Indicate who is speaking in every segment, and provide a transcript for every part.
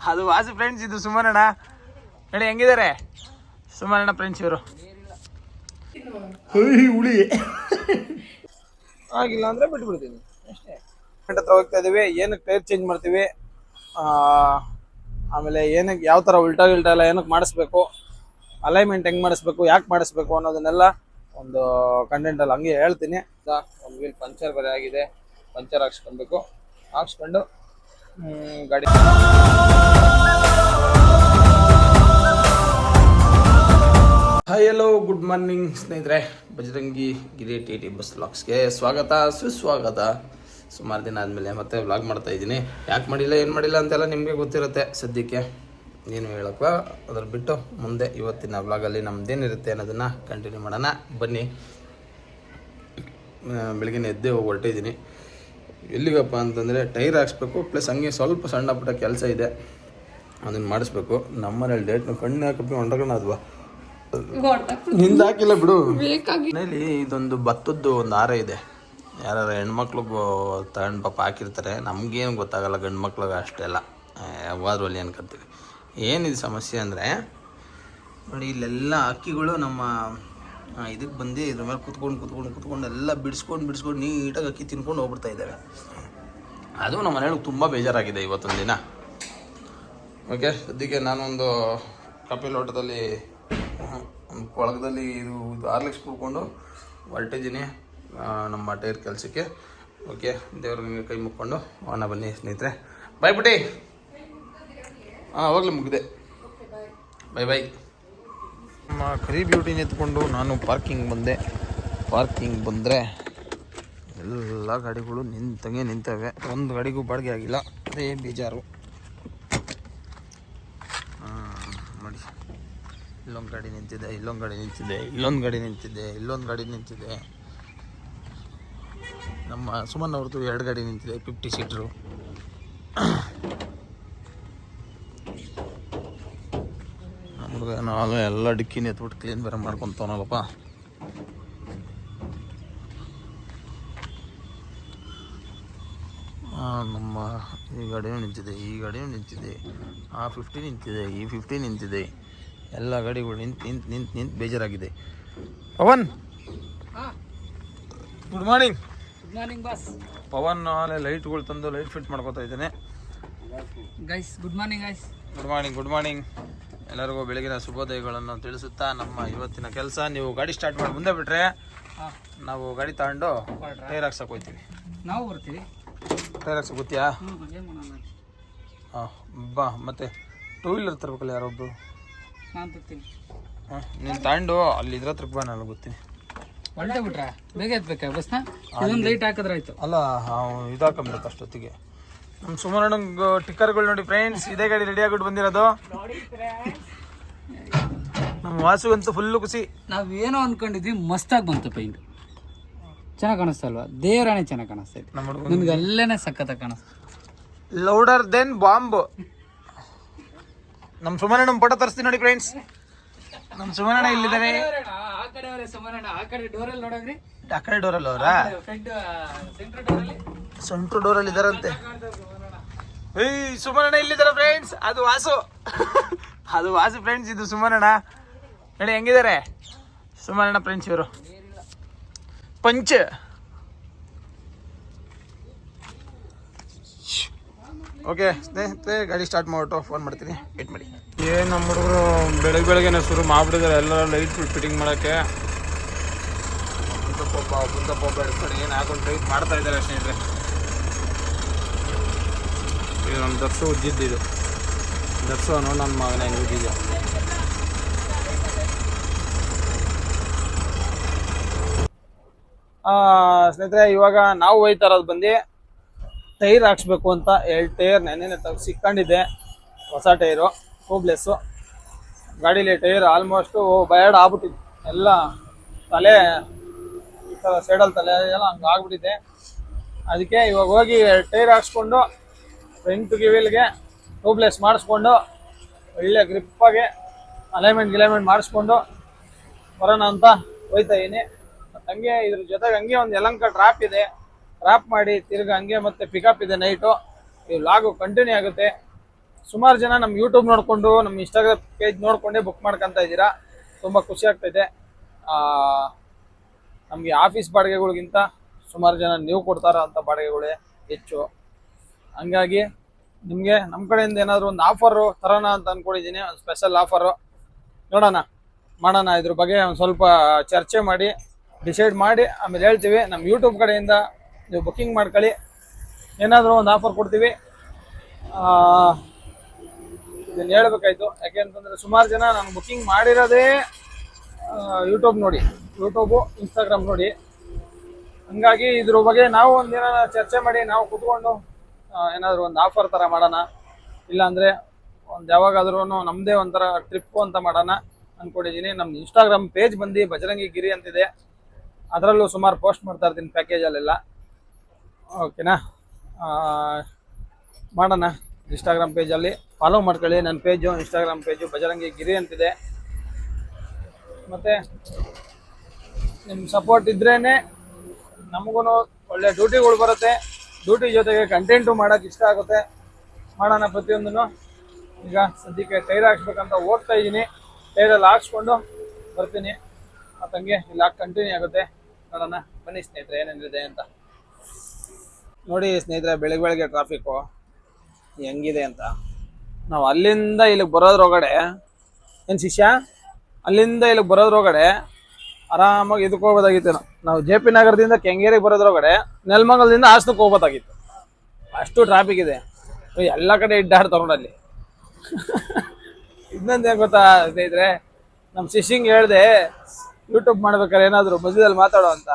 Speaker 1: ಅದು ವಾಸು ಫ್ರೆಂಡ್ಸ್, ಇದು ಸುಮನಣ್ಣ. ನೋಡಿ ಹೆಂಗಿದ್ದಾರೆ ಸುಮನಣ್ಣ ಫ್ರೆಂಡ್ಸ್ ಇವರು. ಹುಳಿ ಆಗಿಲ್ಲ ಅಂದ್ರೆ ಬಿಟ್ಬಿಡ್ತೀನಿ ಅಷ್ಟೇ. ಹತ್ರ ಹೋಗ್ತಾ ಇದೀವಿ. ಏನಕ್ಕೆ ಟೈರ್ ಚೇಂಜ್ ಮಾಡ್ತೀವಿ, ಆಮೇಲೆ ಏನಕ್ಕೆ ಯಾವ ಥರ ಉಲ್ಟಾ ಎಲ್ಲ ಏನಕ್ಕೆ ಮಾಡಿಸ್ಬೇಕು, ಅಲೈನ್ಮೆಂಟ್ ಹೆಂಗೆ ಮಾಡಿಸ್ಬೇಕು, ಯಾಕೆ ಮಾಡಿಸ್ಬೇಕು ಅನ್ನೋದನ್ನೆಲ್ಲ ಒಂದು ಕಂಟೆಂಟಲ್ಲಿ ಹಂಗೆ ಹೇಳ್ತೀನಿ. ಒಂದು ವೀಲ್ ಪಂಚರ್ ಬೇರೆ ಆಗಿದೆ, ಪಂಚರ್ ಹಾಕ್ಸ್ಕೊಬೇಕು. ಹಾಕ್ಸ್ಕೊಂಡು ಗಾಡಿ ಹಾಯ್ ಹಲೋ ಗುಡ್ ಮಾರ್ನಿಂಗ್ ಸ್ನೇಹಿತರೆ. ಬಜರಂಗಿ ಗಿರಿ ಟಿ ಬಸ್ ವ್ಲಾಗ್ಸ್ಗೆ ಸ್ವಾಗತ ಸುಸ್ವಾಗತ. ಸುಮಾರು ದಿನ ಆದಮೇಲೆ ಮತ್ತೆ ವ್ಲಾಗ್ ಮಾಡ್ತಾ ಇದ್ದೀನಿ. ಯಾಕೆ ಮಾಡಿಲ್ಲ ಏನು ಮಾಡಿಲ್ಲ ಅಂತೆಲ್ಲ ನಿಮಗೆ ಗೊತ್ತಿರುತ್ತೆ. ಸದ್ಯಕ್ಕೆ ಏನು ಹೇಳಕ್ಕ ಅದ್ರ ಬಿಟ್ಟು ಮುಂದೆ ಇವತ್ತಿನ ವ್ಲಾಗಲ್ಲಿ ನಮ್ದೇನಿರುತ್ತೆ ಅನ್ನೋದನ್ನು ಕಂಟಿನ್ಯೂ ಮಾಡೋಣ ಬನ್ನಿ. ಬೆಳಗ್ಗೆ ಎದ್ದೆ ಹೋಗಿ ಹೊರಟಿದ್ದೀನಿ. ಎಲ್ಲಿಗಪ್ಪ ಅಂತಂದರೆ ಟೈರ್ ಹಾಕ್ಸ್ಬೇಕು, ಪ್ಲಸ್ ಹಂಗೆ ಸ್ವಲ್ಪ ಸಣ್ಣ ಪುಟ್ಟ ಕೆಲಸ ಇದೆ, ಅದನ್ನು ಮಾಡಿಸ್ಬೇಕು. ನಮ್ಮನೇಲಿ ಡೇಟ್ನು ಕಣ್ಣು ಹಾಕಿ ಹೊಂಡಗಣದ್ವಾ ನಿಂದ ಹಾಕಿಲ್ಲ ಬಿಡು. ಮನೇಲಿ ಇದೊಂದು ಭತ್ತದ್ದು ಒಂದು ಹಾರ ಇದೆ. ಯಾರು ಹೆಣ್ಮಕ್ಳಿಗೂ ತಗೊಂಡು ಪಾಪ ಹಾಕಿರ್ತಾರೆ. ನಮಗೇನು ಗೊತ್ತಾಗಲ್ಲ, ಗಂಡು ಮಕ್ಳಿಗೆ ಅಷ್ಟೆಲ್ಲ ಯಾವಾದ್ರು ಅಲ್ಲಿ ಅನ್ಕೊಂತೀವಿ. ಏನಿದು ಸಮಸ್ಯೆ ಅಂದರೆ ನೋಡಿ, ಇಲ್ಲೆಲ್ಲ ಅಕ್ಕಿಗಳು ನಮ್ಮ ಇದಕ್ಕೆ ಬಂದು ಇದ್ರ ಮೇಲೆ ಕುತ್ಕೊಂಡು ಎಲ್ಲ ಬಿಡಿಸ್ಕೊಂಡು ನೀಟಾಗಿ ಅಕ್ಕಿ ತಿನ್ಕೊಂಡು ಹೋಗ್ಬಿಡ್ತಾ ಇದ್ದಾವೆ. ಅದು ನಮ್ಮ ಮನೆಯೊಳಗೆ ತುಂಬ ಬೇಜಾರಾಗಿದೆ ಇವತ್ತೊಂದು ದಿನ. ಓಕೆ, ಸದ್ಯಕ್ಕೆ ನಾನೊಂದು ಕಪಿ ಲೋಟದಲ್ಲಿ ಒಂದು ಕೊಳಗದಲ್ಲಿ ಇದು ಹಾರ್ಲಿಕ್ಸ್ ಕುಡ್ಕೊಂಡು ಹೊರಟಿದ್ದೀನಿ ನಮ್ಮ ಟೈರ್ ಕೆಲಸಕ್ಕೆ. ಓಕೆ, ದೇವ್ರಿಗೆ ಕೈ ಮುಕ್ಕೊಂಡು ಹೋಗೋಣ ಬನ್ನಿ ಸ್ನೇಹಿತರೆ. ಬಾಯ್ ಬಿಟ್ಟಿ. ಹೋಗ್ಲಿ, ಮುಗಿದೆ. ಬೈ. ನಮ್ಮ ಕರಿ ಬ್ಯೂಟಿನ ಎತ್ಕೊಂಡು ನಾನು ಪಾರ್ಕಿಂಗ್ ಬಂದರೆ ಎಲ್ಲ ಗಾಡಿಗಳು ನಿಂತವೆ. ಒಂದು ಗಾಡಿಗೂ ಬಾಡಿಗೆ ಆಗಿಲ್ಲ, ಅದೇ ಬೇಜಾರು. ನೋಡಿ, ಇಲ್ಲೊಂದು ಗಾಡಿ ನಿಂತಿದೆ, ಇಲ್ಲೊಂದು ಗಾಡಿ ನಿಂತಿದೆ. ನಮ್ಮ ಸುಮನ್ ಅವ್ರದ್ದು 2 ಗಾಡಿ ನಿಂತಿದೆ, 50 ಸೀಟ್ರು. ಹುಡುಗ ನಾನು ಎಲ್ಲ ಡಿಕ್ಕಿನ ಎತ್ಬಿಟ್ಟು ಕ್ಲೀನ್ ಬೇರೆ ಮಾಡ್ಕೊತಾನಲ್ಲಪ್ಪ. ನಮ್ಮ ಈ ಗಾಡಿಯೂ ನಿಂತಿದೆ, ಆ 50 ನಿಂತಿದೆ, ಈ 50 ನಿಂತಿದೆ. ಎಲ್ಲ ಗಾಡಿಗಳು ನಿಂತು ಬೇಜಾರಾಗಿದೆ. Pavan, good morning boss. Pavan ನಾಳೆ ಲೈಟ್ಗಳು ತಂದು ಲೈಟ್ ಫಿಟ್ ಮಾಡ್ಕೋತಾ ಇದ್ದೇನೆ.
Speaker 2: ಗುಡ್
Speaker 1: ಮಾರ್ನಿಂಗ್ ಎಲ್ಲರಿಗೂ ಬೆಳಗಿನ ಶುಭೋದಯಗಳನ್ನು ತಿಳಿಸುತ್ತಾ ನಮ್ಮ ಇವತ್ತಿನ ಕೆಲಸ, ನೀವು ಗಾಡಿ ಸ್ಟಾರ್ಟ್ ಮಾಡಿ ಮುಂದೆ ಬಿಟ್ರೆ ನಾವು ಗಾಡಿ ತಗೊಂಡು ಟೈರ್ ಹಾಕ್ಸಕ್ಕೆ ಹೋಗ್ತೀವಿ.
Speaker 2: ನಾವು ಬರ್ತೀವಿ.
Speaker 1: ಟೈರ್ ಹಾಕ್ಸಕ್ಕೆ ಗೊತ್ತೀಯಾ? ಬಾ. ಮತ್ತೆ 2 ವೀಲರ್ ತರಬೇಕಲ್ಲ ಯಾರೊಬ್ರು.
Speaker 2: ನಾನು ತರ್ತೀನಿ.
Speaker 1: ನೀನು ತಗೊಂಡು ಅಲ್ಲಿ ಇದ್ರ ಹತ್ರಕ್ಕೆ ಬಾ, ನಾನು ಗೊತ್ತೀನಿ.
Speaker 2: ಒಳ್ಳೆ ಬಿಟ್ರೆ ಬೇಗ ಎತ್ಬೇಕಾ ಬಸ್ನ? ಇದೊಂದು ಲೈಟ್ ಹಾಕಿದ್ರೆ ಆಯ್ತು.
Speaker 1: ಅಲ್ಲ, ಇದು ಹಾಕೊಂಬಿಡುತ್ತೆ ಅಷ್ಟೊತ್ತಿಗೆ. ನಮ್ಮ ಸುಮಾರು ಟಿಕ್ಕರ್ಗಳು ನೋಡಿ ಫ್ರೆಂಡ್ಸ್, ಇದೇ ಗಾಡಿ ರೆಡಿ ಆಗಿಬಿಟ್ಟು ಬಂದಿರೋದು. ನಮ್ಮ ವಾಸುಗಂತೂ ಫುಲ್ಲು ಖುಷಿ.
Speaker 2: ನಾವೇನೋ ಅನ್ಕೊಂಡಿದ್ವಿ, ಮಸ್ತಾಗಿ ಬಂತು ಪೈಂಟ್. ಚೆನ್ನಾಗಿ ಕಾಣಿಸ್ತಲ್ವಾ? ದೇವರಾಣೆ ಚೆನ್ನಾಗಿ ಕಾಣಿಸ್ತೈತೆ. ನಿಮ್ಗೆ ಅಲ್ಲೇನೆ ಸಖತ್ತಾಗಿ ಕಾಣಿಸ್ತು.
Speaker 1: Louder than bomb. ನಮ್ಮ ಸುಮನಣ್ಣ ಫೋಟೋ ತರಿಸ್ತೀನಿ ನೋಡಿ ಫ್ರೆಂಡ್ಸ್. ನಮ್ಮ ಸುಮನಣ್ಣ ಇಲ್ಲಿದ್ದಾರೆ.
Speaker 2: ಆ ಕಡೆ ಡೋರಲ್ಲಿ ನೋಡೋಗ್ರಿ.
Speaker 1: ಆ ಕಡೆ ಡೋರಲ್ಲಿ ಅವರಾ? ಸೆಂಟ್ರ್ ಡೋರಲ್ಲಿ ಇದ್ದಾರಂತೆ. ಸುಮನಣ್ಣ ಇಲ್ಲಿದ್ದಾರೆ ಫ್ರೆಂಡ್ಸ್. ಅದು ವಾಸು ಫ್ರೆಂಡ್ಸ್, ಇದು ಸುಮನಣ್ಣ. ನೋಡಿ ಹೆಂಗಿದ್ದಾರೆ ಸುಮನಣ್ಣ ಫ್ರೆಂಡ್ಸ್ ಇವರು. ಪಂಚ್. ಓಕೆ ಸ್ನೇಹಿತರೆ, ಗಾಡಿ ಸ್ಟಾರ್ಟ್ ಮಾಡ್ಬಿಟ್ಟು ಫೋನ್ ಮಾಡ್ತೀನಿ, ವೇಟ್ ಮಾಡಿ. ಏನು ನಮ್ಮ ಹುಡುಗರು ಬೆಳಗ್ಗೆನೆ ಶುರು ಮಾಡಿಬಿಟ್ಟಿದ್ದಾರೆ ಎಲ್ಲ ಲೈಟ್ ಫಿಟ್ಟಿಂಗ್ ಮಾಡೋಕ್ಕೆ. ಬುದ್ಧಪ್ಪ ಹಿಡ್ಕೊಂಡು ಏನು ಹಾಕೊಂಡು ಲೈಟ್ ಮಾಡ್ತಾ ಇದ್ದಾರೆ ಸ್ನೇಹಿತರೆ. ಇದು ನಮ್ಮ ದರ್ಶು ಉಜ್ಜಿದ್ದು, ಇದು ದರ್ಶು ಅನ್ನೋ ನನ್ನ ಮಗನ ಹೆಂಗೆ ಉಜ್ಜಿದ್ದೆ. ಸ್ನೇಹಿತರೆ, ಇವಾಗ ನಾವು ಹೋಯ್ತಾ ಇರೋದು ಬಂದು ಟೈರ್ ಹಾಕ್ಸ್ಬೇಕು ಅಂತ. 2 ಟೈರ್ ನೆನ್ನೆ ಸಿಕ್ಕೊಂಡಿದ್ದೆ, ಹೊಸ ಟೈರು, ಟ್ಯೂಬ್ಲೆಸ್ಸು. ಗಾಡೀಲಿ ಟೈರ್ ಆಲ್ಮೋಸ್ಟು ಬಯರ್ಡ್ ಆಗ್ಬಿಟ್ಟಿದೆ. ಎಲ್ಲ ತಲೆ ಈ ಥರ ಸೈಡಲ್ಲಿ ತಲೆ ಎಲ್ಲ ಹಂಗೆ ಆಗ್ಬಿಟ್ಟಿದೆ. ಅದಕ್ಕೆ ಇವಾಗ ಹೋಗಿ 2 ಟೈರ್ ಹಾಕ್ಸ್ಕೊಂಡು ಫ್ರಂಟ್ ವೀಲ್ಗೆ ಟ್ಯೂಬ್ಲೆಸ್ ಮಾಡಿಸ್ಕೊಂಡು ಒಳ್ಳೆ ಗ್ರಿಪ್ಪಾಗಿ ಅಲೈನ್ಮೆಂಟ್ ಮಾಡಿಸ್ಕೊಂಡು ಬರೋಣ ಅಂತ ಹೋಯ್ತಾ ಇದೀನಿ. ಮತ್ತು ಹಂಗೆ ಇದ್ರ ಜೊತೆಗೆ ಹಂಗೆ ಒಂದು ಯಲಹಂಕ ಡ್ರಾಪ್ ಇದೆ, ಡ್ರಾಪ್ ಮಾಡಿ ತಿರ್ಗಿ ಹಂಗೆ ಮತ್ತೆ ಪಿಕಪ್ ಇದೆ ನೈಟು. ಈ ವ್ಲಾಗು ಕಂಟಿನ್ಯೂ ಆಗುತ್ತೆ.
Speaker 3: ಸುಮಾರು ಜನ ನಮ್ಮ ಯೂಟ್ಯೂಬ್ ನೋಡಿಕೊಂಡು ನಮ್ಮ ಇನ್ಸ್ಟಾಗ್ರಾಮ್ ಪೇಜ್ ನೋಡ್ಕೊಂಡೇ ಬುಕ್ ಮಾಡ್ಕೊತಾ ಇದ್ದೀರಾ. ತುಂಬ ಖುಷಿ ಆಗ್ತೈತೆ. ನಮಗೆ ಆಫೀಸ್ ಬಾಡಿಗೆಗಳಿಗಿಂತ ಸುಮಾರು ಜನ ನೀವು ಕೊಡ್ತಾರ ಅಂತ ಬಾಡಿಗೆಗಳೇ ಹೆಚ್ಚು. ಹಂಗಾಗಿ ನಿಮಗೆ ನಮ್ಮ ಕಡೆಯಿಂದ ಏನಾದರೂ ಒಂದು ಆಫರು ತರೋಣ ಅಂತ ಅಂದ್ಕೊಂಡಿದ್ದೀನಿ. ಒಂದು ಸ್ಪೆಷಲ್ ಆಫರು ನೋಡೋಣ, ಮಾಡೋಣ. ಇದ್ರ ಬಗ್ಗೆ ಒಂದು ಸ್ವಲ್ಪ ಚರ್ಚೆ ಮಾಡಿ ಡಿಸೈಡ್ ಮಾಡಿ ಆಮೇಲೆ ಹೇಳ್ತೀವಿ. ನಮ್ಮ ಯೂಟ್ಯೂಬ್ ಕಡೆಯಿಂದ ನೀವು ಬುಕ್ಕಿಂಗ್ ಮಾಡ್ಕೊಳ್ಳಿ, ಏನಾದರೂ ಒಂದು ಆಫರ್ ಕೊಡ್ತೀವಿ. ಇದನ್ನು ಹೇಳ್ಬೇಕಾಯ್ತು. ಯಾಕೆ ಅಂತಂದರೆ ಸುಮಾರು ಜನ ನಾನು ಬುಕ್ಕಿಂಗ್ ಮಾಡಿರೋದೇ ಯೂಟ್ಯೂಬ್ ನೋಡಿ, ಯೂಟ್ಯೂಬು ಇನ್ಸ್ಟಾಗ್ರಾಮ್ ನೋಡಿ. ಹಂಗಾಗಿ ಇದ್ರ ಬಗ್ಗೆ ನಾವು ಒಂದಿನ ಚರ್ಚೆ ಮಾಡಿ ನಾವು ಕೂತ್ಕೊಂಡು ಏನಾದರೂ ಒಂದು ಆಫರ್ ಥರ ಮಾಡೋಣ. ಇಲ್ಲಾಂದರೆ ಒಂದು ಯಾವಾಗಾದ್ರೂ ನಮ್ಮದೇ ಒಂಥರ ಟ್ರಿಪ್ಪು ಅಂತ ಮಾಡೋಣ ಅಂದ್ಕೊಂಡಿದ್ದೀನಿ. ನಮ್ಮ ಇನ್ಸ್ಟಾಗ್ರಾಮ್ ಪೇಜ್ ಬಂದು ಬಜರಂಗಿ ಗಿರಿ ಅಂತಿದೆ, ಅದರಲ್ಲೂ ಸುಮಾರು ಪೋಸ್ಟ್ ಮಾಡ್ತಾ ಇರ್ತೀನಿ ಪ್ಯಾಕೇಜಲ್ಲೆಲ್ಲ. ಓಕೆನಾ, ಮಾಡೋಣ. ಇನ್ಸ್ಟಾಗ್ರಾಮ್ ಪೇಜಲ್ಲಿ ಫಾಲೋ ಮಾಡ್ಕೊಳ್ಳಿ. ನನ್ನ ಪೇಜು ಇನ್ಸ್ಟಾಗ್ರಾಮ್ ಪೇಜು ಬಜರಂಗಿ ಗಿರಿ ಅಂತಿದೆ. ಮತ್ತು ನಿಮ್ಮ ಸಪೋರ್ಟ್ ಇದ್ರೇ ನಮಗೂ ಒಳ್ಳೆ ಡ್ಯೂಟಿಗಳು ಬರುತ್ತೆ. ಡ್ಯೂಟಿ ಜೊತೆಗೆ ಕಂಟೆಂಟು ಮಾಡೋಕ್ಕೆ ಇಷ್ಟ ಆಗುತ್ತೆ. ಮಾಡೋಣ ಪ್ರತಿಯೊಂದನ್ನು. ಈಗ ಸದ್ಯಕ್ಕೆ ಟೈರ್ ಹಾಕ್ಸ್ಬೇಕಂತ ಹೋಗ್ತಾ ಇದ್ದೀನಿ. ಟೈರಲ್ಲಿ ಹಾಕ್ಸ್ಕೊಂಡು ಬರ್ತೀನಿ. ಮತ್ತಂಗೆ ಇಲ್ಲಿ ಹಾಕಿ ಕಂಟಿನ್ಯೂ ಆಗುತ್ತೆ. ನೋಡೋಣ ಬನ್ನಿ ಸ್ನೇಹಿತರೆ ಏನೇನಿದೆ ಅಂತ. ನೋಡಿ ಸ್ನೇಹಿತರೆ, ಬೆಳಗ್ಗೆ ಟ್ರಾಫಿಕ್ಕು ಹೆಂಗಿದೆ ಅಂತ. ನಾವು ಅಲ್ಲಿಂದ ಇಲ್ಲಿಗೆ ಬರೋದ್ರೊಳಗಡೆ ಏನು ಶಿಷ್ಯ, ಅಲ್ಲಿಂದ ಇಲ್ಲಿಗೆ ಬರೋದ್ರೊಳಗಡೆ ಆರಾಮಾಗಿ ಇದಕ್ಕೆ ಹೋಗ್ಬೋದಾಗಿತ್ತು. ನಾವು ಜೆ ಪಿ ನಗರದಿಂದ ಕೆಂಗೇರಿಗೆ ಬರೋದ್ರೊಳಗಡೆ ನೆಲಮಂಗಲದಿಂದ ಹಾಸನಕ್ಕೆ ಹೋಗ್ಬೋದಾಗಿತ್ತು. ಅಷ್ಟು ಟ್ರಾಫಿಕ್ ಇದೆ. ಎಲ್ಲ ಕಡೆ ಇಡ್ಡಾಡ್ತಾರೆ ಅಲ್ಲಿ. ಇನ್ನೊಂದು ಏನು ಗೊತ್ತಾ ಸ್ನೇಹಿತರೆ, ನಮ್ಮ ಶಿಷ್ಯಂಗೆ ಹೇಳಿದೆ ಯೂಟ್ಯೂಬ್ ಮಾಡ್ಬೇಕಾದ್ರೆ ಏನಾದರೂ ಮಧ್ಯದಲ್ಲಿ ಮಾತಾಡೋ ಅಂತ.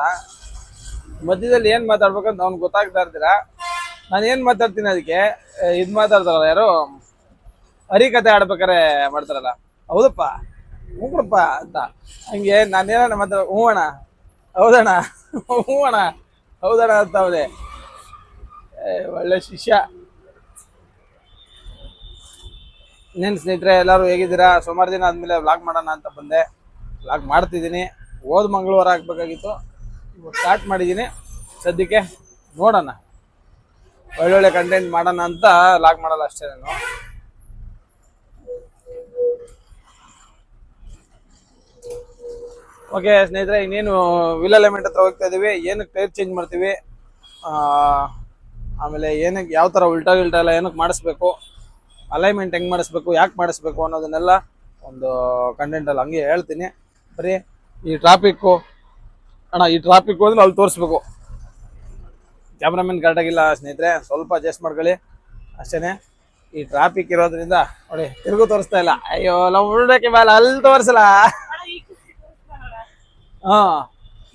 Speaker 3: ಮಧ್ಯದಲ್ಲಿ ಏನು ಮಾತಾಡ್ಬೇಕಂತ ಅವ್ನಿಗೆ ಗೊತ್ತಾಗ್ತಾ ಇರ್ತೀರಾ. ನಾನು ಏನು ಮಾತಾಡ್ತೀನಿ ಅದಕ್ಕೆ ಇದು ಮಾತಾಡ್ತಾರಲ್ಲ ಯಾರು, ಹರಿಕತೆ ಆಡ್ಬೇಕಾರೆ ಮಾಡ್ತಾರಲ್ಲ, ಹೌದಪ್ಪ ಹ್ಞೂಪ್ಪ ಅಂತ. ಹಂಗೆ ನಾನೇನ ಮಾತಾಡ ಹ್ಞೂ ಅಣ್ಣ ಹೌದಣ್ಣ ಹ್ಞೂ ಅಣ್ಣ ಹೌದಣ್ಣ ಅಂತ ಅವನೇ ಒಳ್ಳೆ ಶಿಷ್ಯ. ಇನ್ನೇನು ಸ್ನೇಹಿತರೆ, ಎಲ್ಲರೂ ಹೇಗಿದ್ದೀರಾ? ಸುಮಾರು ದಿನ ಆದಮೇಲೆ ವ್ಲಾಗ್ ಮಾಡೋಣ ಅಂತ ಬಂದೆ. ವ್ಲಾಗ್ ಮಾಡ್ತಿದ್ದೀನಿ. ಹೋದ ಮಂಗಳವಾರ ಹಾಕ್ಬೇಕಾಗಿತ್ತು, ಇವಾಗ ಸ್ಟಾರ್ಟ್ ಮಾಡಿದ್ದೀನಿ. ಸದ್ಯಕ್ಕೆ ನೋಡೋಣ, ಒಳ್ಳೊಳ್ಳೆ ಕಂಟೆಂಟ್ ಮಾಡೋಣ ಅಂತ ವ್ಲಾಗ್ ಮಾಡಲ್ಲ ಅಷ್ಟೇ ನಾನು. ಓಕೆ ಸ್ನೇಹಿತರೆ, ಇನ್ನೇನು ವಿಲ್ ಅಲೈನ್ಮೆಂಟ್ ಹತ್ರ ಹೋಗ್ತಾ ಇದ್ದೀವಿ. ಏನಕ್ಕೆ ಟೈರ್ ಚೇಂಜ್ ಮಾಡ್ತೀವಿ, ಆಮೇಲೆ ಏನಕ್ಕೆ ಯಾವ ಥರ ಉಲ್ಟಾ ಎಲ್ಲ ಏನಕ್ಕೆ ಮಾಡಿಸ್ಬೇಕು, ಅಲೈನ್ಮೆಂಟ್ ಹೆಂಗೆ ಮಾಡಿಸ್ಬೇಕು, ಯಾಕೆ ಮಾಡಿಸ್ಬೇಕು ಅನ್ನೋದನ್ನೆಲ್ಲ ಒಂದು ಕಂಟೆಂಟಲ್ಲಿ ಹಂಗೆ ಹೇಳ್ತೀನಿ. ಬರೀ ಈ ಟ್ರಾಫಿಕ್ಕು ಅಣ್ಣ, ಈ ಟ್ರಾಫಿಕ್ಕು ಅಂದ್ರೆ ಅಲ್ಲಿ ತೋರಿಸ್ಬೇಕು. ಕ್ಯಾಮ್ರಾಮನ್ ಕರೆಕ್ಟಾಗಿಲ್ಲ ಸ್ನೇಹಿತರೆ, ಸ್ವಲ್ಪ ಅಡ್ಜಸ್ಟ್ ಮಾಡ್ಕೊಳ್ಳಿ ಅಷ್ಟೇ. ಈ ಟ್ರಾಫಿಕ್ ಇರೋದ್ರಿಂದ ನೋಡಿ ತಿರುಗು ತೋರಿಸ್ತಾ ಇಲ್ಲ. ಅಯ್ಯೋ ನಾವು ಉಳ್ಳಕ್ಕೆ ಮೇಲೆ ಅಲ್ಲಿ ತೋರಿಸಲ್ಲ.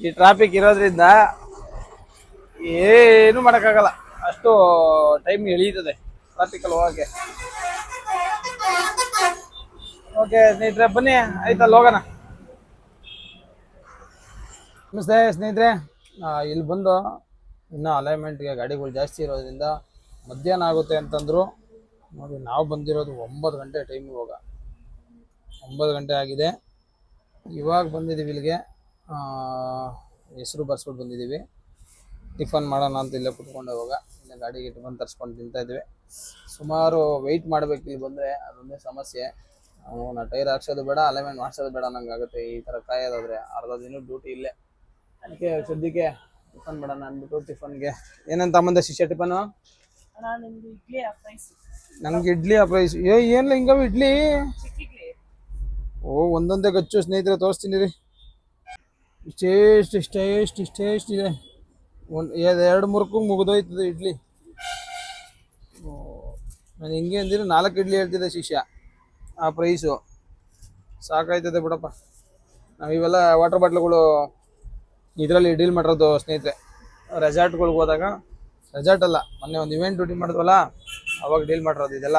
Speaker 3: ಈ ಟ್ರಾಫಿಕ್ ಇರೋದ್ರಿಂದ ಏನು ಮಾಡೋಕ್ಕಾಗಲ್ಲ. ಅಷ್ಟು ಟೈಮ್ ಎಳೀತದೆ ಟ್ರಾಫಿಕಲ್ಲಿ ಹೋಗೋಕ್ಕೆ. ಓಕೆ ಸ್ನೇಹಿತರೆ ಬನ್ನಿ, ಆಯ್ತಲ್ಲ ಹೋಗೋಣ. ನಮಸ್ತೆ ಸ್ನೇಹಿತರೆ, ಇಲ್ಲಿ ಬಂದು ಇನ್ನೂ ಅಲೈನ್ಮೆಂಟ್ಗೆ ಗಾಡಿಗಳು ಜಾಸ್ತಿ ಇರೋದ್ರಿಂದ ಮಧ್ಯಾಹ್ನ ಆಗುತ್ತೆ ಅಂತಂದರು. ನೋಡಿ ನಾವು ಬಂದಿರೋದು 9 ಗಂಟೆ ಟೈಮ್. ಇವಾಗ 9 ಗಂಟೆ ಆಗಿದೆ. ಇವಾಗ ಬಂದಿದ್ದೀವಿ ಇಲ್ಲಿಗೆ, ಹೆಸರು ಬರ್ಸ್ಬಿಟ್ಟು ಬಂದಿದ್ದೀವಿ. ಟಿಫನ್ ಮಾಡೋಣ ಅಂತ ಇಲ್ಲೇ ಕುತ್ಕೊಂಡು ಇವಾಗ ಇಲ್ಲೇ ಗಾಡಿಗೆ ಟಿಫನ್ ತರಿಸ್ಕೊಂಡು ತಿಂತಾಯಿದ್ವಿ. ಸುಮಾರು ವೆಯ್ಟ್ ಮಾಡಬೇಕು ಇಲ್ಲಿ ಬಂದರೆ, ಅದೊಂದೇ ಸಮಸ್ಯೆ. ನಾ ಟೈರ್ ಹಾಕ್ಸೋದು ಬೇಡ, ಅಲೈನ್ಮೆಂಟ್ ಮಾಡಿಸೋದು ಬೇಡ ನಂಗೆ ಆಗುತ್ತೆ ಈ ಥರ ಕಾಯೋದಾದರೆ. ಅರ್ಧ ದಿನ ಡ್ಯೂಟಿ ಇಲ್ಲೇ. ಅದಕ್ಕೆ ಸದ್ಯಕ್ಕೆ ಟಿಫನ್ ಮಾಡೋಣ ಅಂದ್ಬಿಟ್ಟು ಟಿಫನ್ಗೆ ಏನಂತ ಮುಂದೆ ಶಿಷ್ಯ ಟಿಫನು? ನನಗೆ ಇಡ್ಲಿ ಆ ಪ್ರೈಸ್ ಏನಿಲ್ಲ ಹಿಂಗವ ಇಡ್ಲಿ. ಓ ಒಂದೊಂದೇ ಗಚ್ಚು ಸ್ನೇಹಿತರೆ, ತೋರಿಸ್ತೀನಿ ರೀ. ಇಷ್ಟೇಷ್ಟು ಇದೆ. 2-3 ಮುಗಿದೋಯ್ತದೆ ಇಡ್ಲಿ. ನಾನು ಹೆಂಗೆ ಅಂದಿರಿ 4 ಇಡ್ಲಿ ಹೇಳ್ತಿದ್ದೆ ಶಿಷ್ಯ. ಆ ಪ್ರೈಸು ಸಾಕಾಯ್ತದೆ ಬಿಡಪ್ಪ. ನಾವು ಇವೆಲ್ಲ ವಾಟರ್ ಬಾಟ್ಲುಗಳು ಇದರಲ್ಲಿ ಡೀಲ್ ಮಾಡಿರೋದು ಸ್ನೇಹಿತರೆ. ರೆಸಾರ್ಟ್ಗಳ್ಗೆ ಹೋದಾಗ, ರೆಸಾರ್ಟ್ ಅಲ್ಲ, ಮೊನ್ನೆ ಒಂದು ಇವೆಂಟ್ ಡ್ಯೂಟಿ ಮಾಡಿದ್ವಲ್ಲ ಅವಾಗ ಡೀಲ್ ಮಾಡಿರೋದು ಇದೆಲ್ಲ.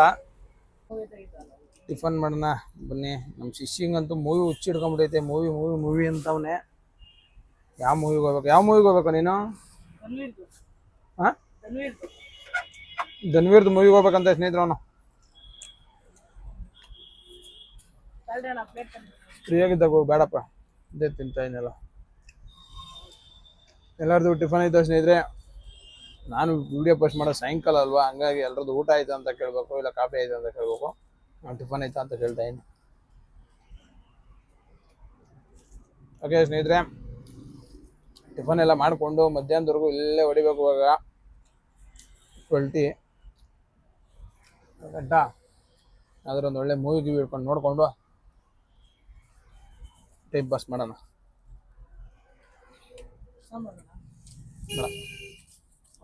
Speaker 3: ಟಿಫನ್ ಮಾಡೋಣ ಬನ್ನಿ. ನಮ್ಮ ಶಿಷ್ಯಂಗಂತೂ ಮೂವಿ ಹುಚ್ಚಿಡ್ಕೊಂಬಿಟ್ಟೈತೆ. ಮೂವಿ ಅಂತವನೇ. ಯಾವ ಮೂವಿಗೆ ಹೋಗ್ಬೇಕು ನೀನು? ಹಾಂ, ಧನ್ವೀರ್ದು ಮೂವಿಗೆ ಹೋಗ್ಬೇಕಂತ ಸ್ನೇಹಿತರು. ಅವನು ಫ್ರೀಯಾಗಿದ್ದಾಗ ಹೋಗಿ ಬೇಡಪ್ಪ, ಇದೇ ತಿಂತಾ ಇನ್ನೆಲ್ಲ. ಎಲ್ಲರದು ಟಿಫನ್ ಐತೆ ಸ್ನೇಹಿತರೆ. ನಾನು ವಿಡಿಯೋ ಪೋಸ್ಟ್ ಮಾಡೋ ಸಾಯಂಕಾಲ ಅಲ್ವಾ, ಹಂಗಾಗಿ ಎಲ್ಲರದ್ದು ಊಟ ಆಯ್ತಾ ಅಂತ ಕೇಳಬೇಕು, ಇಲ್ಲ ಕಾಫಿ ಆಯ್ತಾ ಅಂತ ಕೇಳಬೇಕು. ಟಿಫನ್ ಆಯ್ತಾ ಅಂತ ಕೇಳ್ತಾ ಇದ್ದೀನಿ. ಓಕೆ ಸ್ನೇಹಿತರೆ, ಟಿಫನ್ ಎಲ್ಲ ಮಾಡಿಕೊಂಡು ಮಧ್ಯಾಹ್ನದವರೆಗೂ ಇಲ್ಲೇ ಹೊಡಿಬೇಕು. ಇವಾಗ 12 ಗಂಟ ಅದರೊಂದು ಒಳ್ಳೆ ಮೂವಿ ಗಿವಿ ಹಿಡ್ಕೊಂಡು ನೋಡಿಕೊಂಡು ಟೈಮ್ ಪಾಸ್ ಮಾಡೋಣ.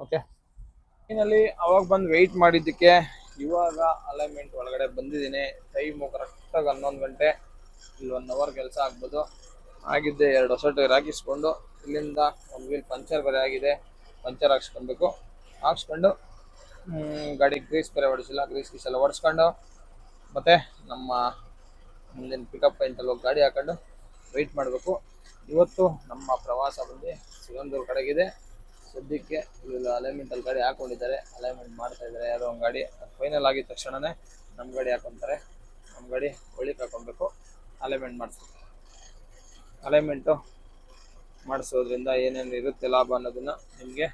Speaker 3: ಓಕೆ, ಇನ್ನಲ್ಲಿ ಅವಾಗ ಬಂದು ವೆಯ್ಟ್ ಮಾಡಿದ್ದಕ್ಕೆ ಇವಾಗ ಅಲೈನ್ಮೆಂಟ್ ಒಳಗಡೆ ಬಂದಿದ್ದೀನಿ. ಟೈಮು ಕರೆಕ್ಟಾಗಿ 11 ಗಂಟೆ. ಇಲ್ಲಿ 1 ಅವರ್ ಕೆಲಸ ಆಗ್ಬೋದು. ಆಗಿದ್ದೆ 2 ಹೊಸ ಟೈರ್ ಹಾಕಿಸ್ಕೊಂಡು, ಇಲ್ಲಿಂದ ಒಂದು ವೀಲ್ ಪಂಚರ್ ಬೇರೆ ಆಗಿದೆ, ಪಂಚರ್ ಹಾಕ್ಸ್ಕೊಂಡು ಗಾಡಿ ಗ್ರೀಸ್ ಬೇರೆ ಹೊಡಿಸಿಲ್ಲ, ಗ್ರೀಸ್ ಎಲ್ಲ ಹೊಡಿಸ್ಕೊಂಡು ಮತ್ತೆ ನಮ್ಮ ಮುಂದಿನ ಪಿಕಪ್ ಪಾಯಿಂಟಲ್ಲಿ ಹೋಗಿ ಗಾಡಿ ಹಾಕೊಂಡು ವೆಯ್ಟ್ ಮಾಡಬೇಕು. ಇವತ್ತು ನಮ್ಮ ಪ್ರವಾಸ ಬಂದು ಸಿಗಂದೂರು ಕಡೆಗಿದೆ. ಸದ್ಯಕ್ಕೆ ಇಲ್ಲಿ ಅಲೈನ್ಮೆಂಟಲ್ಲಿ ಗಾಡಿ ಹಾಕೊಂಡಿದ್ದಾರೆ, ಅಲೈನ್ಮೆಂಟ್ ಮಾಡ್ತಾ ಇದ್ದಾರೆ. ಯಾವುದೋ ಒಂದು ಗಾಡಿ ಫೈನಲ್ ಆಗಿದ ತಕ್ಷಣವೇ ನಮ್ಮ ಗಾಡಿ ಹಾಕೊತಾರೆ. ನಮ್ಮ ಗಾಡಿ ಒಳ್ಳಿಗೆ ಹಾಕೊಬೇಕು, ಅಲೈನ್ಮೆಂಟ್ ಮಾಡಿಸ್ಬೇಕು. ಅಲೈನ್ಮೆಂಟು ಮಾಡಿಸೋದ್ರಿಂದ ಏನೇನು ಇರುತ್ತೆ ಲಾಭ ಅನ್ನೋದನ್ನು ನಿಮಗೆ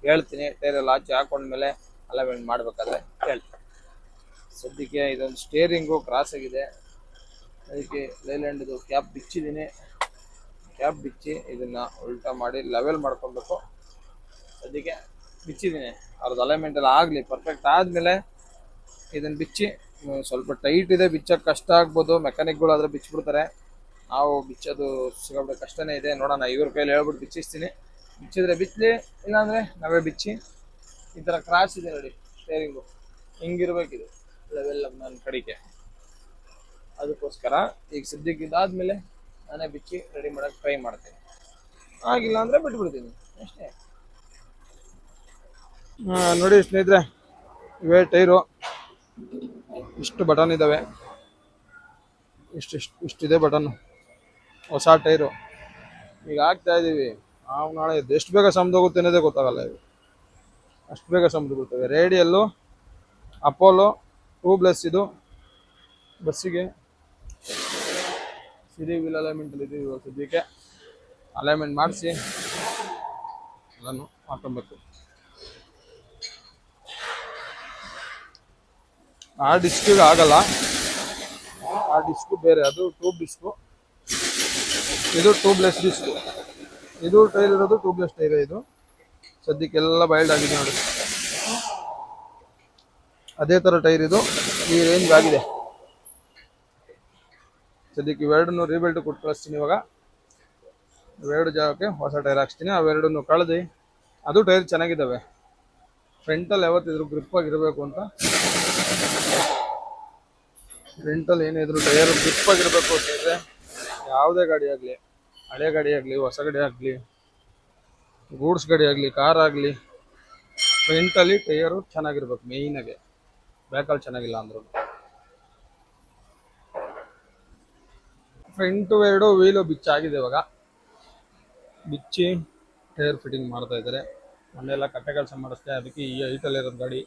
Speaker 3: ಹೇಳ್ತೀನಿ. ಟೈರೆಲ್ಲ ಆಚೆ ಹಾಕೊಂಡ್ಮೇಲೆ ಅಲೈನ್ಮೆಂಟ್ ಮಾಡಬೇಕಾದ್ರೆ ಹೇಳ್ತೀನಿ. ಸದ್ಯಕ್ಕೆ ಇದೊಂದು ಸ್ಟೇರಿಂಗು ಕ್ರಾಸ್ ಆಗಿದೆ, ಅದಕ್ಕೆ ಲೈಲ್ಯಾಂಡ್ದು ಕ್ಯಾಪ್ ಬಿಚ್ಚಿದ್ದೀನಿ. ಕ್ಯಾಪ್ ಬಿಚ್ಚಿ ಇದನ್ನು ಉಲ್ಟಾ ಮಾಡಿ ಲೆವೆಲ್ ಮಾಡ್ಕೊಬೇಕು. ಸದ್ಯಕ್ಕೆ ಬಿಚ್ಚಿದ್ದೀನಿ. ಅವ್ರದ್ದು ಅಲೈನ್ಮೆಂಟ್ ಎಲ್ಲ ಆಗಲಿ ಪರ್ಫೆಕ್ಟ್ ಆದಮೇಲೆ ಇದನ್ನು ಬಿಚ್ಚಿ, ಸ್ವಲ್ಪ ಟೈಟ್ ಇದೆ, ಬಿಚ್ಚೋಕ್ಕೆ ಕಷ್ಟ ಆಗ್ಬೋದು. ಮೆಕ್ಯಾನಿಕ್ಗಳು ಆದರೆ ಬಿಚ್ಚಿಬಿಡ್ತಾರೆ, ನಾವು ಬಿಚ್ಚೋದು ಸಿಗೋಬಿಟ್ಟು ಕಷ್ಟನೇ ಇದೆ. ನೋಡೋಣ, ಇವ್ರ ಕೈಲಿ ಹೇಳ್ಬಿಟ್ಟು ಬಿಚ್ಚಿಸ್ತೀನಿ. ಬಿಚ್ಚಿದ್ರೆ ಬಿಚ್ಚಲಿ, ಇಲ್ಲಾಂದರೆ ನಾವೇ ಬಿಚ್ಚಿ. ಈ ಥರ ಕ್ರಾಸ್ ಇದೆ ನೋಡಿ ಸ್ಟೇರಿಂಗು, ಹಿಂಗಿರ್ಬೇಕಿದೆ ಲೆವೆಲ್ ನನ್ನ ಕಡೆಗೆ. ಅದಕ್ಕೋಸ್ಕರ ಈಗ ಸದ್ಯಕ್ಕೆ ಇದಾದ್ಮೇಲೆ ನಾನೇ ಬಿಚ್ಚಿ ರೆಡಿ ಮಾಡೋಕ್ಕೆ ಟ್ರೈ ಮಾಡ್ತೀನಿ. ಆಗಿಲ್ಲ ಅಂದರೆ ಬಿಟ್ಬಿಡ್ತೀನಿ ಅಷ್ಟೇ. ನೋಡಿ ಸ್ನೇಹಿತರೆ, ಇವೇ ಟೈರು, ಇಷ್ಟು ಬಟನ್ ಇದ್ದಾವೆ, ಇಷ್ಟಿದೆ ಬಟನ್ನು. ಹೊಸ ಟೈರು ಈಗ ಹಾಕ್ತಾ ಇದ್ದೀವಿ. ನಾವು ನಾಳೆ ಎಷ್ಟು ಬೇಗ ಸಮದೋಗುತ್ತೆ ಅನ್ನೋದೇ ಗೊತ್ತಾಗಲ್ಲ. ಇವು ಅಷ್ಟು ಬೇಗ ಸಮದೋಗುತ್ತವೆ. ರೇಡಿಯಲ್ಲು ಅಪೋಲೋ ಟ್ಯೂಬ್ಲೆಸ್ ಇದು ಬಸ್ಸಿಗೆ. ಸಿರಿ ವೀಲ್ ಅಲೈನ್ಮೆಂಟಲ್ಲಿ ಇದ್ದೀವಿ ಇವಾಗ ಸದ್ಯಕ್ಕೆ. ಅಲೈನ್ಮೆಂಟ್ ಮಾಡಿಸಿ ಅದನ್ನು ಹಾಕೊಬೇಕು. ಆ ಡಿಸ್ಕಿಗೆ ಆಗಲ್ಲ, ಆ ಡಿಸ್ಕು ಬೇರೆ, ಅದು ಟ್ಯೂಬ್ ಡಿಸ್ಕು, ಇದು ಟ್ಯೂಬ್ಲೆಸ್ ಡಿಸ್ಕು. ಇದು ಟೈರ್ ಇರೋದು ಟ್ಯೂಬ್ಲೆಸ್ ಟೈರ್. ಇದು ಸದ್ಯಕ್ಕೆಲ್ಲ ಬೈಲ್ಡ್ ಆಗಿದೆ ನೋಡಿ. ಅದೇ ಥರ ಟೈರ್ ಇದು, ಈ ರೇಂಜ್ ಆಗಿದೆ. ಸದ್ಯಕ್ಕೆ ಇವೆರಡನ್ನು ರೀಬೆಲ್ಟ್ ಕೊಟ್ಟು ಕಳಿಸ್ತೀನಿ. ಇವಾಗ ಇವೆರಡು ಜಾಗಕ್ಕೆ ಹೊಸ ಟೈರ್ ಹಾಕ್ಸ್ತೀನಿ. ಅವೆರಡನ್ನು ಕಳೆದು, ಅದು ಟೈರ್ ಚೆನ್ನಾಗಿದ್ದಾವೆ. ಫ್ರಂಟಲ್ಲಿ ಯಾವತ್ತಿದ್ರು ಗ್ರಿಪ್ ಆಗಿರಬೇಕು ಅಂತ, ಫ್ರಂಟಲ್ಲಿ ಏನಿದ್ರು ಟೈರ್ ಗ್ರಿಪ್ ಆಗಿರಬೇಕು ಅಂತಂದರೆ ಯಾವುದೇ ಗಾಡಿ ಆಗಲಿ, ಹಳೆ ಗಾಡಿ ಆಗಲಿ, ಹೊಸ ಗಾಡಿ ಆಗಲಿ, ಗೂಡ್ಸ್ ಗಾಡಿ ಆಗಲಿ, ಕಾರ್ ಆಗಲಿ, ಫ್ರಂಟಲ್ಲಿ ಟೈರು ಚೆನ್ನಾಗಿರ್ಬೇಕು ಮೇಯ್ನಾಗೆ. ಬ್ಯಾಕಲ್ಲಿ ಚೆನ್ನಾಗಿಲ್ಲ ಅಂದ್ರು. ಫ್ರಂಟು ಎರಡು ವೀಲು ಬಿಚ್ಚಾಗಿದೆ. ಇವಾಗ ಬಿಚ್ಚಿ ಟೈರ್ ಫಿಟ್ಟಿಂಗ್ ಮಾಡ್ತಾ ಇದ್ದಾರೆ. ಮೊನ್ನೆಲ್ಲ ಕಟ್ಟೆ ಕೆಲಸ ಮಾಡಿಸ್ತೆ, ಅದಕ್ಕೆ ಈ ಹೈಟಲ್ಲಿರೋದು ಗಾಡಿ.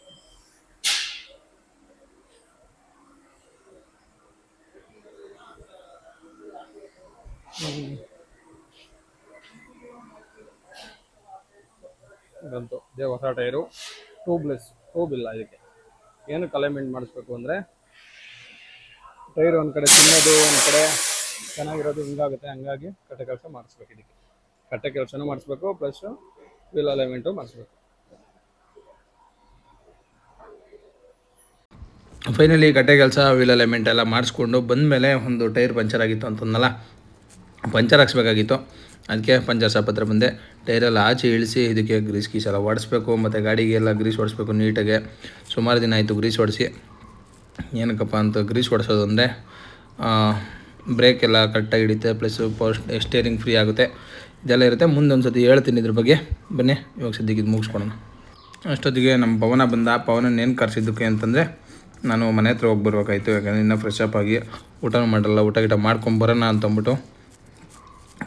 Speaker 3: ಇದಂತೂ ಇದೇ ಹೊಸ ಟೈರು, ಟ್ಯೂಬ್ಲೆಸ್, ಟ್ಯೂಬ್ ಇಲ್ಲ ಇದಕ್ಕೆ. ಏನಕ್ಕೆ ಅಲೈನ್ಮೆಂಟ್ ಮಾಡಿಸ್ಬೇಕು ಅಂದರೆ, ಟೈರ್ ಒಂದು ಕಡೆ ತಿನ್ನೋದು, ಒಂದು ಕಡೆ ಚೆನ್ನಾಗಿರೋದು ಹಿಂಗಾಗುತ್ತೆ. ಹಂಗಾಗಿ ಕಟ್ಟೆ ಕೆಲಸ ಮಾಡಿಸ್ಬೇಕು. ಇದಕ್ಕೆ ಕಟ್ಟೆ ಕೆಲಸನೂ ಮಾಡಿಸ್ಬೇಕು, ಪ್ಲಸ್ ವೀಲ್ ಅಲೈನ್ಮೆಂಟು ಮಾಡಿಸ್ಬೇಕು.
Speaker 1: ಫೈನಲಿ ಕಟ್ಟೆ ಕೆಲಸ, ವೀಲ್ ಅಲೈನ್ಮೆಂಟ್ ಎಲ್ಲ ಮಾಡಿಸ್ಕೊಂಡು ಬಂದಮೇಲೆ ಒಂದು ಟೈರ್ ಪಂಚರ್ ಆಗಿತ್ತು ಅಂತಂದಲ್ಲ, ಪಂಚರ್ ಹಾಕ್ಸ್ಬೇಕಾಗಿತ್ತು. ಅದಕ್ಕೆ ಪಂಚರ್ ಶಾಪ್ ಹತ್ರ ಬಂದೆ. ಟೈರೆಲ್ಲ ಆಚೆ ಇಳಿಸಿ ಇದಕ್ಕೆ ಗ್ರೀಸ್ ಗೀಸ್ ಎಲ್ಲ ಹೊಡಿಸ್ಬೇಕು, ಮತ್ತು ಗಾಡಿಗೆಲ್ಲ ಗ್ರೀಸ್ ಹೊಡಿಸ್ಬೇಕು ನೀಟಾಗೆ. ಸುಮಾರು ದಿನ ಆಯಿತು ಗ್ರೀಸ್ ಹೊಡಿಸಿ. ಏನಕ್ಕಪ್ಪ ಅಂತ ಗ್ರೀಸ್ ಹೊಡಿಸೋದು ಅಂದರೆ ಬ್ರೇಕ್ ಎಲ್ಲ ಕರೆಕ್ಟಾಗಿ ಹಿಡಿತೆ, ಪ್ಲಸ್ ಸ್ಟೇರಿಂಗ್ ಫ್ರೀ ಆಗುತ್ತೆ, ಇದೆಲ್ಲ ಇರುತ್ತೆ. ಮುಂದೆ ಒಂದು ಸತಿ ಹೇಳ್ತೀನಿ ಇದ್ರ ಬಗ್ಗೆ. ಬನ್ನಿ ಇವಾಗ ಸದ್ಯಕ್ಕೆ ಇದು ಮುಗಿಸ್ಕೊಳೋಣ. ಅಷ್ಟೊತ್ತಿಗೆ ನಮ್ಮ ಪವನ ಬಂದ. ಪವನನ್ನು ಏನು ಕರೆಸಿದ್ದಕ್ಕೆ ಅಂತಂದರೆ, ನಾನು ಮನೆ ಹತ್ರ ಹೋಗಿ ಬರ್ಬೇಕಾಯ್ತು. ಯಾಕಂದರೆ ಇನ್ನೂ ಫ್ರೆಶ್ ಅಪ್ ಆಗಿ ಊಟನೂ ಮಾಡಲ್ಲ, ಊಟ ಗಿಟ ಮಾಡ್ಕೊಂಬರೋಣ ಅಂತಂದ್ಬಿಟ್ಟು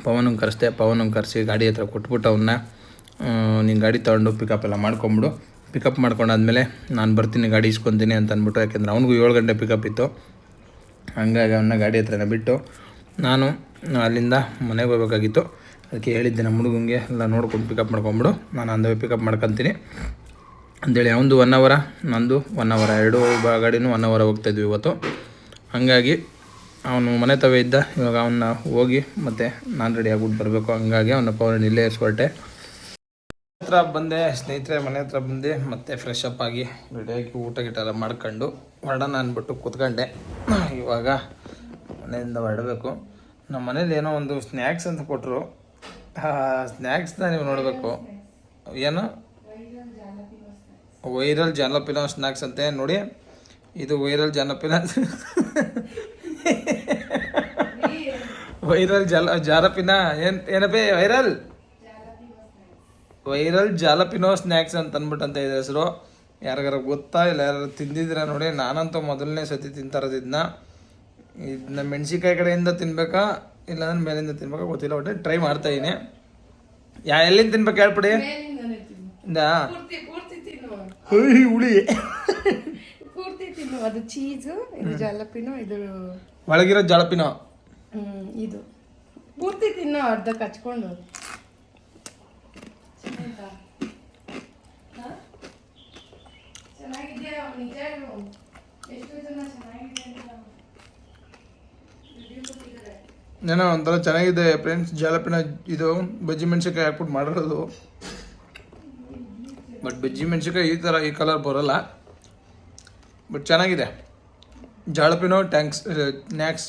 Speaker 1: ಪವನಂಗೆ ಕರೆಸ್ದೆ. ಪವನಂಗೆ ಕರೆಸಿ ಗಾಡಿ ಹತ್ರ ಕೊಟ್ಬಿಟ್ಟು ಅವನ್ನ, ನೀನು ಗಾಡಿ ತೊಗೊಂಡು ಪಿಕಪ್ ಎಲ್ಲ ಮಾಡ್ಕೊಂಬಿಡು. ಪಿಕಪ್ ಮಾಡ್ಕೊಂಡಾದ್ಮೇಲೆ ನಾನು ಬರ್ತೀನಿ, ಗಾಡಿ ಇಸ್ಕೊತೀನಿ ಅಂತ ಅಂದ್ಬಿಟ್ಟು. ಯಾಕೆಂದರೆ ಅವನಿಗೂ 7 ಗಂಟೆ ಪಿಕಪ್ ಇತ್ತು. ಹಂಗಾಗಿ ಅವನ್ನ ಗಾಡಿ ಹತ್ರನೇ ಬಿಟ್ಟು ನಾನು ಅಲ್ಲಿಂದ ಮನೆಗೆ ಹೋಗ್ಬೇಕಾಗಿತ್ತು. ಅದಕ್ಕೆ ಹೇಳಿದ್ದೆ ನಮ್ಮ ಹುಡುಗಂಗೆ ಎಲ್ಲ ನೋಡ್ಕೊಂಡು ಪಿಕಪ್ ಮಾಡ್ಕೊಂಬಿಡು, ನಾನು ಅಂದವೇ ಪಿಕಪ್ ಮಾಡ್ಕೊತೀನಿ. ಅಂತೇಳಿ ಅವನದು 1 ಅವರ ನಂದು 1 ಅವರ, ಎರಡೂ ಗಾಡಿನೂ 1 ಅವರ ಹೋಗ್ತಾಯಿದ್ವಿ ಇವತ್ತು. ಹಾಗಾಗಿ ಅವನು ಮನೆ ತವೇ ಇದ್ದ. ಇವಾಗ ಅವನ್ನ ಹೋಗಿ ಮತ್ತು ನಾನು ರೆಡಿ ಆಗ್ಬಿಟ್ಟು ಬರಬೇಕು. ಹಂಗಾಗಿ ಅವನ ಪವನ್ ಇಲ್ಲೇ ಹೊರಟೆ. ಹತ್ರ ಬಂದೆ ಸ್ನೇಹಿತರೆ, ಮನೆ ಹತ್ರ ಬಂದು ಮತ್ತೆ ಫ್ರೆಶ್ ಅಪ್ ಆಗಿ ರೆಡಿಯಾಗಿ ಊಟ ಗಿಟ ಎಲ್ಲ ಮಾಡ್ಕೊಂಡು ಹೊರಡೋಣ ಅಂದ್ಬಿಟ್ಟು ಕೂತ್ಕೊಂಡೆ. ಇವಾಗ ಮನೆಯಿಂದ ಹೊರಡಬೇಕು. ನಮ್ಮ ಮನೇಲಿ ಏನೋ ಒಂದು ಸ್ನ್ಯಾಕ್ಸ್ ಅಂತ ಕೊಟ್ಟರು. ಸ್ನ್ಯಾಕ್ಸ್ನ ನೀವು ನೋಡಬೇಕು. ಏನು ವೈರಲ್ ಜಾಲಪಿನೋ ಸ್ನ್ಯಾಕ್ಸ್ ಅಂತೆ ನೋಡಿ. ಇದು ವೈರಲ್ ಜಾಲಪಿನ ವೈರಲ್ ಜಾಲಪಿನ ಏನಪ್ಪೇ ವೈರಲ್ ಜಾಲಪಿನೋ ಸ್ನ್ಯಾಕ್ಸ್ ಅಂತ ಅಂದ್ಬಿಟ್ಟಂತ ಇದೆ ಹೆಸರು. ಯಾರಿಗಾರ ಗೊತ್ತಾ ಇಲ್ಲ ಯಾರು ತಿಂದಿದ್ರೆ ನೋಡಿ. ನಾನಂತೂ ಮೊದಲನೇ ಸತಿ ತಿಂತಾರದಿದ್ನ. ಇದನ್ನ ಮೆಣಸಿನ್ಕಾಯಿ ಕಡೆಯಿಂದ ತಿನ್ಬೇಕಾ ಇಲ್ಲಾಂದ್ರೆ ಮೇಲಿಂದ ತಿನ್ಬೇಕಾ ಗೊತ್ತಿಲ್ಲ. ಒಟ್ಟೆ ಟ್ರೈ ಮಾಡ್ತಾಯಿದ್ದೀನಿ. ಎಲ್ಲಿಂದ ತಿನ್ಬೇಕು ಹೇಳ್ಬಿಡಿ. ಹುಳಿ
Speaker 4: ಅದು ಚೀಸು, ಇದು ಜಾಲಪಿನೋ, ಇದು
Speaker 1: ಒಳಗಿರೋ ಜಾಲಪಿನೋ.
Speaker 4: ಇದು ಪೂರ್ತಿ ತಿನ್ನೋ, ಅರ್ಧ ಕಚ್ಕೊಂಡು. ಚೆನ್ನಾಗಿದೆಯಾ ನಿಜ ಹೇಳು, ಎಷ್ಟು ಜನ ಚೆನ್ನಾಗಿದೆ ಅಂತ ರಿವ್ಯೂ ಕೊಟ್ಟಿದ್ದಾರೆ.
Speaker 1: ಏನೋ ಒಂಥರ ಚೆನ್ನಾಗಿದೆ ಫ್ರೆಂಡ್ಸ್. ಜಾಲಪಿನ ಇದು ಬಜ್ಜಿ ಮೆಣಸಿನ್ಕಾಯಿ ಹಾಕ್ಬಿಟ್ಟು ಮಾಡಿರೋದು. ಬಟ್ ಬಜ್ಜಿ ಮೆಣಸಿನ್ಕಾಯಿ ಈ ಕಲರ್ ಬರೋಲ್ಲ. ಬಟ್ ಚೆನ್ನಾಗಿದೆ. ಜಾಲಪಿನೋ ಸ್ನ್ಯಾಕ್ಸ್.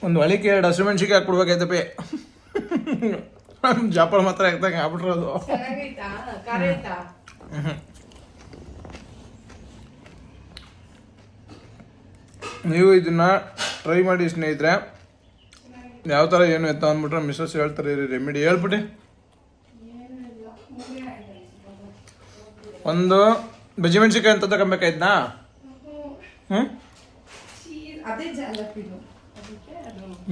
Speaker 1: ಒಂದು ಒಳಿಕೆ 2 ಹಸಿಮೆಣ್ಸಿನ್ಕಾಯಿ ಹಾಕ್ಬಿಡ್ಬೇಕಾಯ್ತಪ್ಪಿ. ಜಾಪಲ್ ಮಾತ್ರ ಹಾಕ್ದಂಗೆ ಆಗ್ಬಿಟ್ರೋದು.
Speaker 4: ಚೆನ್ನಾಗೈತಾ? ಖಾರ ಆಯ್ತಾ?
Speaker 1: ನೀವು ಇದನ್ನ ಟ್ರೈ ಮಾಡಿ ಸ್ನೇಹಿತರೆ. ಯಾವ ಥರ ಏನು ಎತ್ತ ಅಂದ್ಬಿಟ್ರೆ ಮಿಸ್ಸಸ್ ಹೇಳ್ತಾರೆ ರೆಮಿಡಿ ಹೇಳ್ಬಿಟ್ಟು. ಒಂದು ಬಜ್ಜಿ ಮೆಣಸಿನ್ಕಾಯಿ ಅಂತ ತಗೊಬೇಕಾಯ್ತಾ?
Speaker 4: ಅದೇ ಜಾಲಪಿನೋ.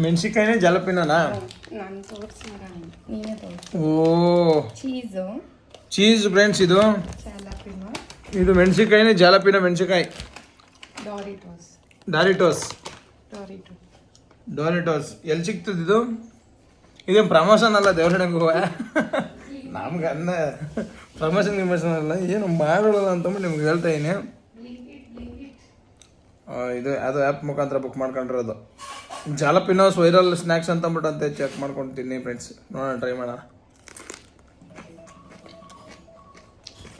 Speaker 1: ಮೆಣಸಿನ್ಕಾಯಿನೇ ಜಾಲಪಿನಾ?
Speaker 4: ನಾನು ತೋರಿಸಿಲ್ಲ, ನೀನೇ ತೋರಿಸಿ.
Speaker 1: ಓ ಚೀಸ್ ಫ್ರೆಂಡ್ಸ್. ಇದು
Speaker 4: ಜಾಲಪಿನೋ,
Speaker 1: ಇದು ಮೆಣಸಿನ್ಕಾಯಿನೇ ಜಾಲಪಿನೋ. ಮೆಣಸಿನ್ಕಾಯಿ ಡಾರಿಟೋಸ್ ಎಲ್ಲಿ ಸಿಗ್ತದೆ ಇದು? ಇದೇನು ಪ್ರಮೋಷನ್ ಅಲ್ಲ ದೇವ್ರಡಂಗೆ ನಮ್ಗೆ ಅನ್ನ ಪ್ರಮೋಷನ್ ಅಲ್ಲ, ಏನು ಮಾಡೋಲ್ಲ ಅಂತಂದ್ಬಿಟ್ಟು ನಿಮ್ಗೆ ಹೇಳ್ತಾ ಇದೀನಿ. ಇದು ಅದು ಆ್ಯಪ್ ಮುಖಾಂತರ ಬುಕ್ ಮಾಡ್ಕೊಂಡಿರೋದು. ಜಾಲಪಿನೋಸ್ ವೈರಲ್ ಸ್ನ್ಯಾಕ್ಸ್ ಅಂತಂದ್ಬಿಟ್ಟು ಅಂತ ಚೆಕ್ ಮಾಡ್ಕೊತೀನಿ ಫ್ರೆಂಡ್ಸ್. ನೋಡೋಣ, ಟ್ರೈ ಮಾಡೋಣ.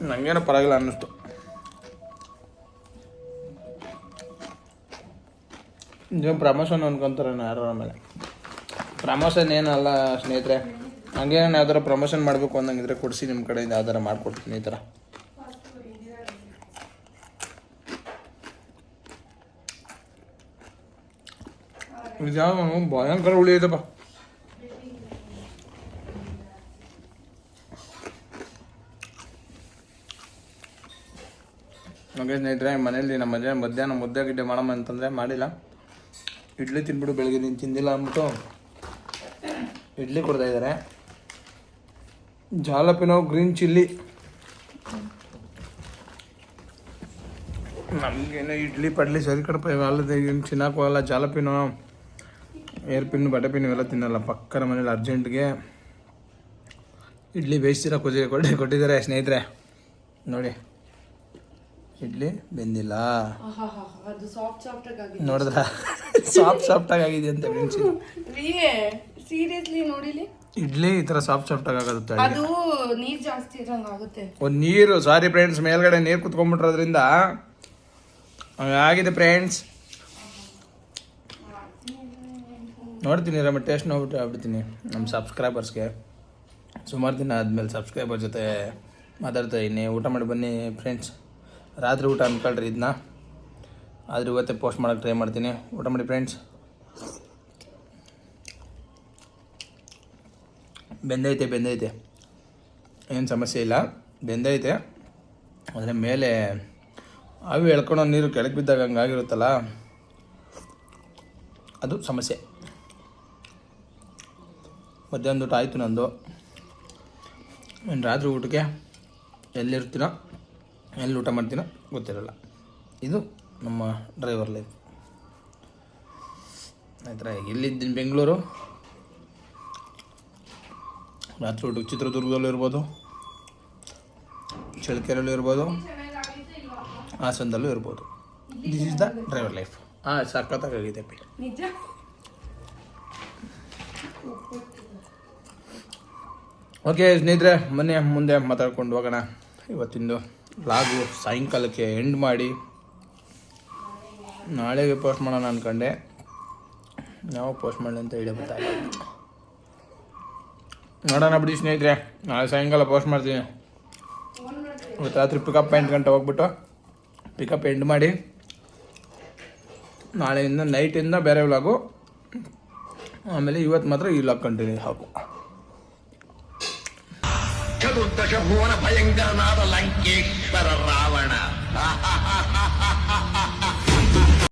Speaker 1: ನನಗೇನೋ ಪರವಾಗಿಲ್ಲ ಅನ್ನಿಸ್ತು. ನೀವು ಪ್ರಮೋಷನ್ ಅನ್ಕೊಂತಾರೆ ಯಾರು. ಆಮೇಲೆ ಪ್ರಮೋಷನ್ ಏನಲ್ಲ ಸ್ನೇಹಿತರೆ. ಹಂಗೇನು ಯಾವ್ದಾರ ಪ್ರಮೋಷನ್ ಮಾಡಬೇಕು ಅನ್ನಂಗಿದ್ರೆ ಕೊಡಿಸಿ, ನಿಮ್ಮ ಕಡೆಯಿಂದ ಯಾವ್ದಾರ ಮಾಡಿಕೊಡ್ತೀನಿ ಈ ಥರ. ಇದು ಯಾವ ಭಯಂಕರ ಹುಳಿ ಐತಪ್ಪ. ಹಾಗೆ ಸ್ನೇಹಿತರೆ, ಮನೇಲಿ ನಮ್ಮ ಮಧ್ಯಾಹ್ನ ಮುದ್ದೆ ಗಿಡ್ಡೆ ಮಾಡಮ್ಮ ಅಂತಂದರೆ ಮಾಡಿಲ್ಲ. ಇಡ್ಲಿ ತಿನ್ಬಿಡು, ಬೆಳಗ್ಗೆ ನೀನು ತಿಂದಿಲ್ಲ ಅಂದ್ಬಿಟ್ಟು ಇಡ್ಲಿ ಕೊಡ್ತಾ ಇದ್ದಾರೆ. ಜಾಲಪಿನೋ ಗ್ರೀನ್ ಚಿಲ್ಲಿ. ನಮಗೇನು ಇಡ್ಲಿ ಪಡ್ಲಿ ಸರಿ ಕಡಪ ಇವೆಲ್ಲದ ಏನು ತಿನ್ನಕ್ಕೆ ಹೋಗಲ್ಲ. ಜಾಲಪಿನೋ, ಏರ್ ಪಿನ್ನು, ಬಟೆ ಪಿನ್ನು ಇವೆಲ್ಲ ತಿನ್ನಲ್ಲ. ಪಕ್ಕದ ಮನೇಲಿ ಅರ್ಜೆಂಟ್ಗೆ ಇಡ್ಲಿ ಬೇಯಿಸ್ತೀರ ಕೊಟ್ಟಿದ್ದಾರೆ ಸ್ನೇಹಿತರೆ. ನೋಡಿ, ಇಡ್ಲಿ ಬೆಂದಿಲ್ಲ ನೋಡಿದ್ರ ಸಾಫ್ಟ್ ಆಗಿದೆ ಅಂತ ಫ್ರೆಂಡ್ಸ್.
Speaker 4: ಸೀರಿಯಸ್ಲಿ ನೋಡಿಲಿ,
Speaker 1: ಇಡ್ಲಿ ಈ ತರ ಸಾಫ್ಟ್ ಆಗುತ್ತೆ.
Speaker 4: ಅದು ನೀರ್ ಜಾಸ್ತಿ ಇರಂಗ ಆಗುತ್ತೆ.
Speaker 1: ಒಂದು ನೀರು ಸಾರಿ ಫ್ರೆಂಡ್ಸ್, ಮೇಲ್ಗಡೆ ನೀರು ಕುತ್ಕೊಂಡ್ಬಿಟ್ರೋದ್ರಿಂದ ಆಗಿದೆ ಫ್ರೆಂಡ್ಸ್. ನೋಡ್ತೀನಿ ರಮ್ಮ, ಟೇಸ್ಟ್ ನೋಡ್ಬಿಟ್ಟು ಆಗ್ಬಿಡ್ತೀನಿ. ನಮ್ಮ ಸಬ್ಸ್ಕ್ರೈಬರ್ಸ್ಗೆ ಸುಮಾರು ದಿನ ಆದಮೇಲೆ ಸಬ್ಸ್ಕ್ರೈಬರ್ ಜೊತೆ ಮಾತಾಡ್ತಾ ಇದ್ದೀನಿ. ಊಟ ಮಾಡಿ ಬನ್ನಿ ಫ್ರೆಂಡ್ಸ್. ರಾತ್ರಿ ಊಟ ಅಂದ್ಕೊಳ್ರಿ ಇದನ್ನ, ಆದರೆ ಇವತ್ತೇ ಪೋಸ್ಟ್ ಮಾಡೋಕ್ಕೆ ಟ್ರೈ ಮಾಡ್ತೀನಿ. ಊಟ ಮಾಡಿ ಫ್ರೆಂಡ್ಸ್. ಬೆಂದೈತೆ ಏನು ಸಮಸ್ಯೆ ಇಲ್ಲ, ಬೆಂದೈತೆ. ಆದರೆ ಮೇಲೆ ಅವು ಎಳ್ಕೊಳೋ ನೀರು ಕೆಳಗೆ ಬಿದ್ದಾಗ ಹಂಗಾಗಿರುತ್ತಲ್ಲ, ಅದು ಸಮಸ್ಯೆ. ಮಧ್ಯಾಹ್ನದ ಊಟ ಆಯಿತು ನಂದು. ಇನ್ನು ರಾತ್ರಿ ಊಟಕ್ಕೆ ಎಲ್ಲಿರ್ತೀನೋ, ಎಲ್ಲಿ ಊಟ ಮಾಡ್ತೀನೋ ಗೊತ್ತಿರಲ್ಲ. ಇದು ನಮ್ಮ ಡ್ರೈವರ್ ಲೈಫ್. ಆಯ್ತರ ಎಲ್ಲಿದ್ದೀನಿ ಬೆಂಗಳೂರು, ರಾತ್ರಿ ಊಟಕ್ಕೆ ಚಿತ್ರದುರ್ಗದಲ್ಲೂ ಇರ್ಬೋದು, ಚಳ್ಳಕೆರೆಯಲ್ಲೂ ಇರ್ಬೋದು, ಹಾಸನದಲ್ಲೂ ಇರ್ಬೋದು. This is the driver life. ಹಾಂ, ಸಖತ್ತಾಗಿದೆ ಪಿ.
Speaker 4: ನಿಜ.
Speaker 1: ಓಕೆ ಸ್ನೇಹಿತರೆ, ಮೊನ್ನೆ ಮುಂದೆ ಮಾತಾಡ್ಕೊಂಡು ಹೋಗೋಣ. ಇವತ್ತಿಂದು ವ್ಲಾಗು ಸಾಯಂಕಾಲಕ್ಕೆ ಎಂಡ್ ಮಾಡಿ ನಾಳೆಗೆ ಪೋಸ್ಟ್ ಮಾಡೋಣ ಅಂದ್ಕೊಂಡೆ. ನಾವು ಪೋಸ್ಟ್ ಮಾಡಲಿ ಅಂತ ಐಡಿಯಾ ಗೊತ್ತಾಗಲ್ಲ. ನೋಡೋಣ ಬಿಡಿ ಸ್ನೇಹಿತರೆ, ನಾಳೆ ಸಾಯಂಕಾಲ ಪೋಸ್ಟ್ ಮಾಡ್ತೀನಿ. ಇವತ್ತು ರಾತ್ರಿ ಪಿಕಪ್ 8 ಗಂಟೆ ಹೋಗ್ಬಿಟ್ಟು ಪಿಕಪ್ ಎಂಡ್ ಮಾಡಿ ನಾಳೆಯಿಂದ ನೈಟಿಂದ ಬೇರೆ ವ್ಲಾಗು, ಆಮೇಲೆ ಇವತ್ತು ಮಾತ್ರ ಈ ವ್ಲಾಗ್ ಕಂಟಿನ್ಯೂ ಹಾಕು.
Speaker 5: ಚತುರ್ದಶ ಭುವನ ಭಯಂಕರನಾದ ಲಂಕೇಶ್ವರ ರಾವಣ